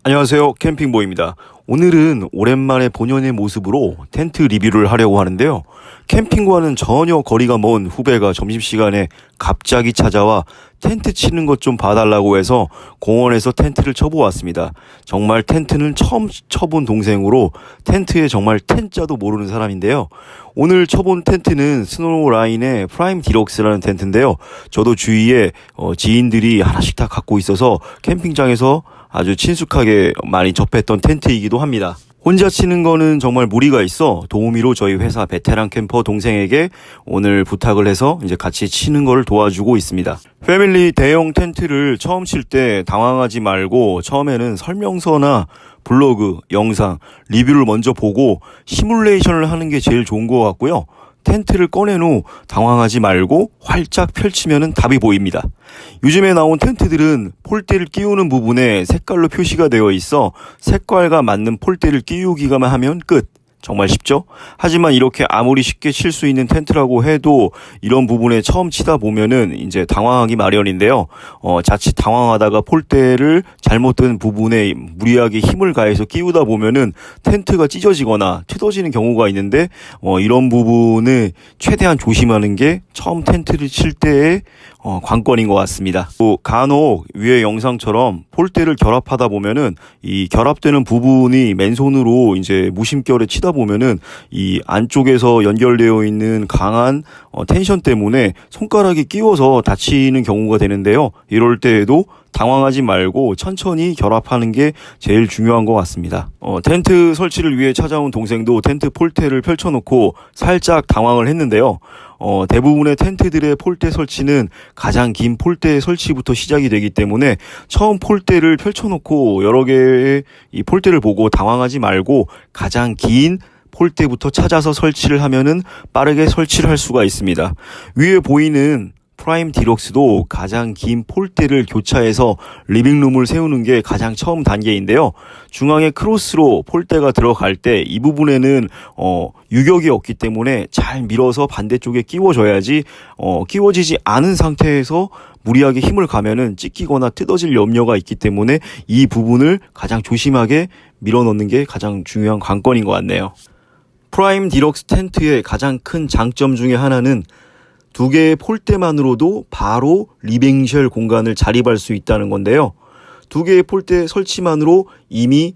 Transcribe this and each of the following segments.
안녕하세요, 캠핑보입니다. 오늘은 오랜만에 본연의 모습으로 텐트 리뷰를 하려고 하는데요. 캠핑과는 전혀 거리가 먼 후배가 점심시간에 갑자기 찾아와 텐트 치는 것 좀 봐달라고 해서 공원에서 텐트를 쳐보았습니다. 정말 텐트는 처음 쳐본 동생으로 텐트에 정말 텐자도 모르는 사람인데요. 오늘 쳐본 텐트는 스노우라인의 프라임 디럭스라는 텐트인데요. 저도 주위에 지인들이 하나씩 다 갖고 있어서 캠핑장에서 아주 친숙하게 많이 접했던 텐트이기도 합니다. 혼자 치는 거는 정말 무리가 있어 도우미로 저희 회사 베테랑 캠퍼 동생에게 오늘 부탁을 해서 이제 같이 치는 거를 도와주고 있습니다. 패밀리 대형 텐트를 처음 칠 때 당황하지 말고 처음에는 설명서나 블로그, 영상, 리뷰를 먼저 보고 시뮬레이션을 하는 게 제일 좋은 것 같고요. 텐트를 꺼낸 후 당황하지 말고 활짝 펼치면 답이 보입니다. 요즘에 나온 텐트들은 폴대를 끼우는 부분에 색깔로 표시가 되어 있어 색깔과 맞는 폴대를 끼우기만 하면 끝. 정말 쉽죠? 하지만 이렇게 아무리 쉽게 칠 수 있는 텐트라고 해도 이런 부분에 처음 치다 보면은 이제 당황하기 마련인데요. 자칫 당황하다가 폴대를 잘못 든 부분에 무리하게 힘을 가해서 끼우다 보면은 텐트가 찢어지거나 뜯어지는 경우가 있는데 이런 부분을 최대한 조심하는 게 처음 텐트를 칠 때의 관건인 것 같습니다. 또 간혹 위의 영상처럼 폴대를 결합하다 보면은 이 결합되는 부분이 맨손으로 이제 무심결에 치다 보면은 이 안쪽에서 연결되어 있는 강한 텐션 때문에 손가락이 끼워서 다치는 경우가 되는데요. 이럴 때에도 당황하지 말고 천천히 결합하는 게 제일 중요한 것 같습니다. 텐트 설치를 위해 찾아온 동생도 텐트 폴대를 펼쳐놓고 살짝 당황을 했는데요. 대부분의 텐트들의 폴대 설치는 가장 긴 폴대 설치부터 시작이 되기 때문에 처음 폴대를 펼쳐놓고 여러 개의 이 폴대를 보고 당황하지 말고 가장 긴 폴대부터 찾아서 설치를 하면은 빠르게 설치를 할 수가 있습니다. 위에 보이는 프라임 디럭스도 가장 긴 폴대를 교차해서 리빙룸을 세우는 게 가장 처음 단계인데요. 중앙에 크로스로 폴대가 들어갈 때 이 부분에는 유격이 없기 때문에 잘 밀어서 반대쪽에 끼워줘야지 끼워지지 않은 상태에서 무리하게 힘을 가면은 찢기거나 뜯어질 염려가 있기 때문에 이 부분을 가장 조심하게 밀어넣는 게 가장 중요한 관건인 것 같네요. 프라임 디럭스 텐트의 가장 큰 장점 중에 하나는 두 개의 폴대만으로도 바로 리빙쉘 공간을 자립할 수 있다는 건데요. 두 개의 폴대 설치만으로 이미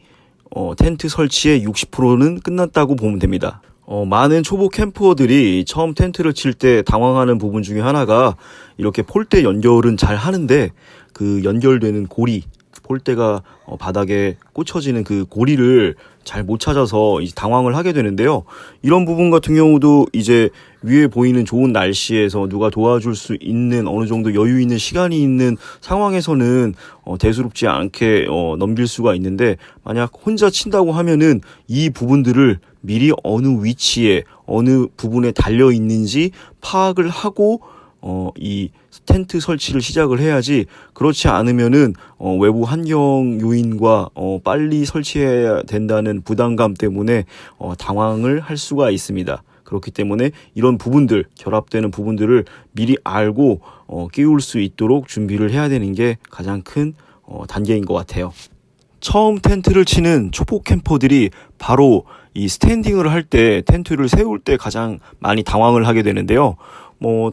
텐트 설치의 60%는 끝났다고 보면 됩니다. 많은 초보 캠퍼들이 처음 텐트를 칠 때 당황하는 부분 중에 하나가 이렇게 폴대 연결은 잘 하는데 그 연결되는 고리, 폴대가 바닥에 꽂혀지는 그 고리를 잘 못 찾아서 이제 당황을 하게 되는데요. 이런 부분 같은 경우도 이제 위에 보이는 좋은 날씨에서 누가 도와줄 수 있는 어느 정도 여유 있는 시간이 있는 상황에서는 대수롭지 않게 넘길 수가 있는데 만약 혼자 친다고 하면은 이 부분들을 미리 어느 위치에 어느 부분에 달려 있는지 파악을 하고 이 텐트 설치를 시작을 해야지 그렇지 않으면은 외부 환경 요인과 빨리 설치해야 된다는 부담감 때문에 당황을 할 수가 있습니다. 그렇기 때문에 이런 부분들 결합되는 부분들을 미리 알고 끼울 수 있도록 준비를 해야 되는 게 가장 큰 단계인 것 같아요. 처음 텐트를 치는 초보 캠퍼들이 바로 이 스탠딩을 할 때 텐트를 세울 때 가장 많이 당황을 하게 되는데요.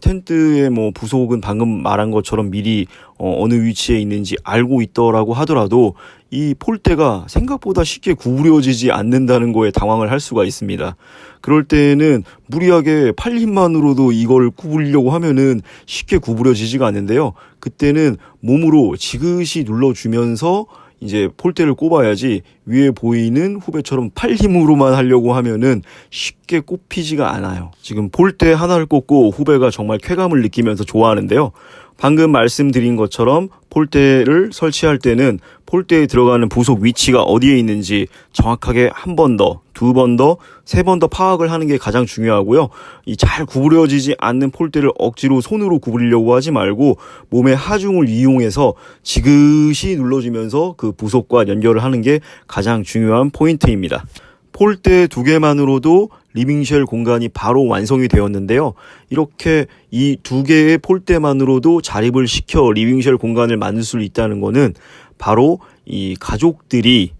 텐트의 부속은 방금 말한 것처럼 미리 어느 위치에 있는지 알고 있더라고 하더라도 이 폴대가 생각보다 쉽게 구부려지지 않는다는 거에 당황을 할 수가 있습니다. 그럴 때는 무리하게 팔 힘만으로도 이걸 구부리려고 하면은 쉽게 구부려지지가 않는데요. 그때는 몸으로 지그시 눌러주면서 이제 폴대를 꼽아야지 위에 보이는 후배처럼 팔 힘으로만 하려고 하면은 쉽게 꼽히지가 않아요. 지금 폴대 하나를 꼽고 후배가 정말 쾌감을 느끼면서 좋아하는데요. 방금 말씀드린 것처럼 폴대를 설치할 때는 폴대에 들어가는 부속 위치가 어디에 있는지 정확하게 한 번 더, 두 번 더, 세 번 더 파악을 하는 게 가장 중요하고요. 이 잘 구부려지지 않는 폴대를 억지로 손으로 구부리려고 하지 말고 몸의 하중을 이용해서 지그시 눌러주면서 그 부속과 연결을 하는 게 가장 중요한 포인트입니다. 폴대 두 개만으로도 리빙쉘 공간이 바로 완성이 되었는데요. 이렇게 이 두 개의 폴대만으로도 자립을 시켜 리빙쉘 공간을 만들 수 있다는 거는 바로 이 가족들이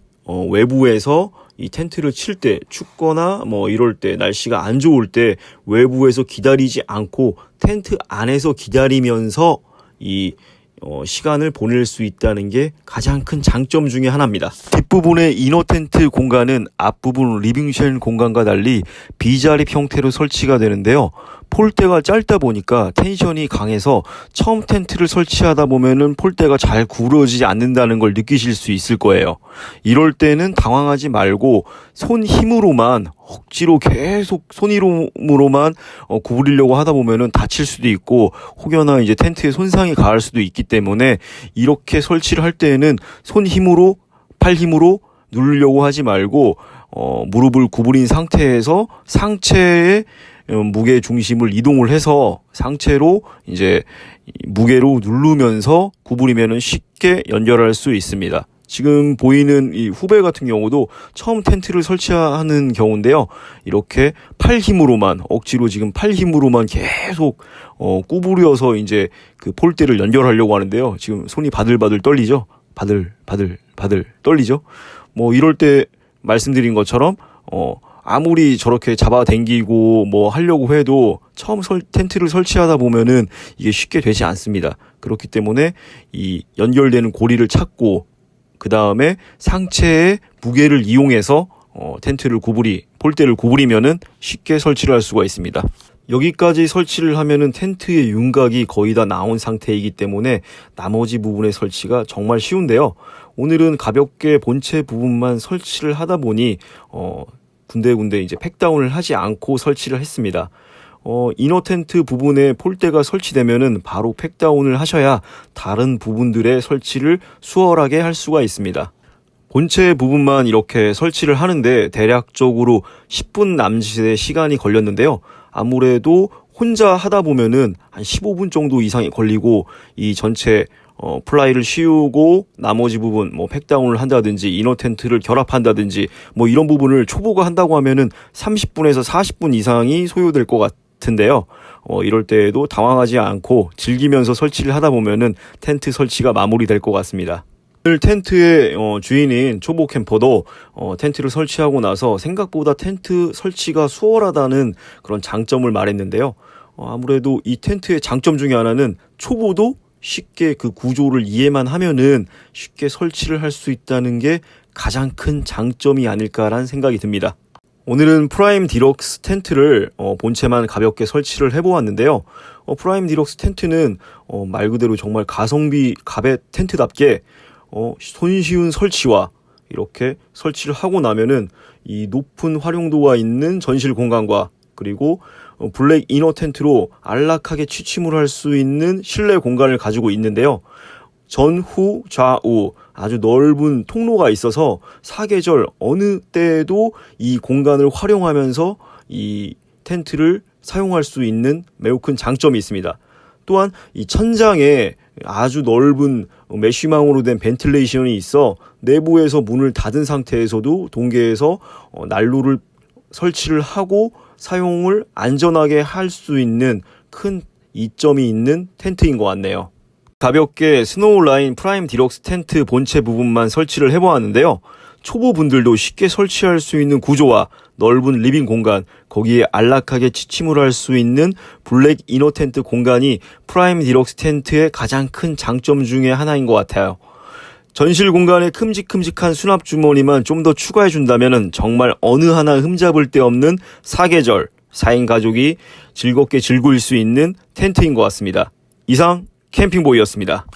외부에서 이 텐트를 칠 때, 춥거나 뭐 이럴 때, 날씨가 안 좋을 때 외부에서 기다리지 않고 텐트 안에서 기다리면서 이 시간을 보낼 수 있다는 게 가장 큰 장점 중에 하나입니다. 뒷부분의 이너 텐트 공간은 앞부분 리빙쉘 공간과 달리 B자립 형태로 설치가 되는데요. 폴대가 짧다 보니까 텐션이 강해서 처음 텐트를 설치하다 보면은 폴대가 잘 구부러지지 않는다는 걸 느끼실 수 있을 거예요. 이럴 때는 당황하지 말고 손 힘으로만 억지로 계속 손 힘으로만 구부리려고 하다 보면은 다칠 수도 있고 혹여나 이제 텐트에 손상이 가할 수도 있기 때문에 이렇게 설치를 할 때에는 손 힘으로 팔 힘으로 누르려고 하지 말고 무릎을 구부린 상태에서 상체에 무게 중심을 이동을 해서 상체로 이제 무게로 누르면서 구부리면은 쉽게 연결할 수 있습니다. 지금 보이는 이 후배 같은 경우도 처음 텐트를 설치하는 경우인데요. 이렇게 팔 힘으로만 억지로 지금 팔 힘으로만 계속 구부려서 이제 그 폴대를 연결하려고 하는데요. 지금 손이 바들바들 떨리죠. 바들 떨리죠. 뭐 이럴 때 말씀드린 것처럼 아무리 저렇게 잡아당기고 뭐 하려고 해도 처음 텐트를 설치하다 보면은 이게 쉽게 되지 않습니다. 그렇기 때문에 이 연결되는 고리를 찾고 그 다음에 상체의 무게를 이용해서 폴대를 구부리면은 쉽게 설치를 할 수가 있습니다. 여기까지 설치를 하면은 텐트의 윤곽이 거의 다 나온 상태이기 때문에 나머지 부분의 설치가 정말 쉬운데요. 오늘은 가볍게 본체 부분만 설치를 하다 보니 군데군데 이제 팩다운을 하지 않고 설치를 했습니다. 이너 텐트 부분에 폴대가 설치되면은 바로 팩다운을 하셔야 다른 부분들의 설치를 수월하게 할 수가 있습니다. 본체 부분만 이렇게 설치를 하는데 대략적으로 10분 남짓의 시간이 걸렸는데요. 아무래도 혼자 하다 보면은 한 15분 정도 이상이 걸리고 이 전체 플라이를 씌우고 나머지 부분 뭐 팩다운을 한다든지 이너 텐트를 결합한다든지 뭐 이런 부분을 초보가 한다고 하면은 30분에서 40분 이상이 소요될 것 같은데요. 이럴 때에도 당황하지 않고 즐기면서 설치를 하다 보면은 텐트 설치가 마무리될 것 같습니다. 오늘 텐트의 주인인 초보 캠퍼도 텐트를 설치하고 나서 생각보다 텐트 설치가 수월하다는 그런 장점을 말했는데요. 아무래도 이 텐트의 장점 중에 하나는 초보도 쉽게 그 구조를 이해만 하면은 쉽게 설치를 할 수 있다는 게 가장 큰 장점이 아닐까라는 생각이 듭니다. 오늘은 프라임 디럭스 텐트를 본체만 가볍게 설치를 해보았는데요. 프라임 디럭스 텐트는 말 그대로 정말 가성비 갑의 텐트답게 손쉬운 설치와 이렇게 설치를 하고 나면은 이 높은 활용도가 있는 전실 공간과 그리고 블랙 이너 텐트로 안락하게 취침을 할 수 있는 실내 공간을 가지고 있는데요. 전후 좌우 아주 넓은 통로가 있어서 사계절 어느 때에도 이 공간을 활용하면서 이 텐트를 사용할 수 있는 매우 큰 장점이 있습니다. 또한 이 천장에 아주 넓은 메쉬망으로 된 벤틸레이션이 있어 내부에서 문을 닫은 상태에서도 동계에서 난로를 설치를 하고 사용을 안전하게 할 수 있는 큰 이점이 있는 텐트인 것 같네요. 가볍게 스노우라인 프라임 디럭스 텐트 본체 부분만 설치를 해보았는데요. 초보분들도 쉽게 설치할 수 있는 구조와 넓은 리빙 공간, 거기에 안락하게 취침을 할 수 있는 블랙 이너 텐트 공간이 프라임 디럭스 텐트의 가장 큰 장점 중에 하나인 것 같아요. 전실 공간에 큼직큼직한 수납 주머니만 좀 더 추가해준다면 정말 어느 하나 흠잡을 데 없는 사계절 4인 가족이 즐겁게 즐길 수 있는 텐트인 것 같습니다. 이상 캠핑보이였습니다.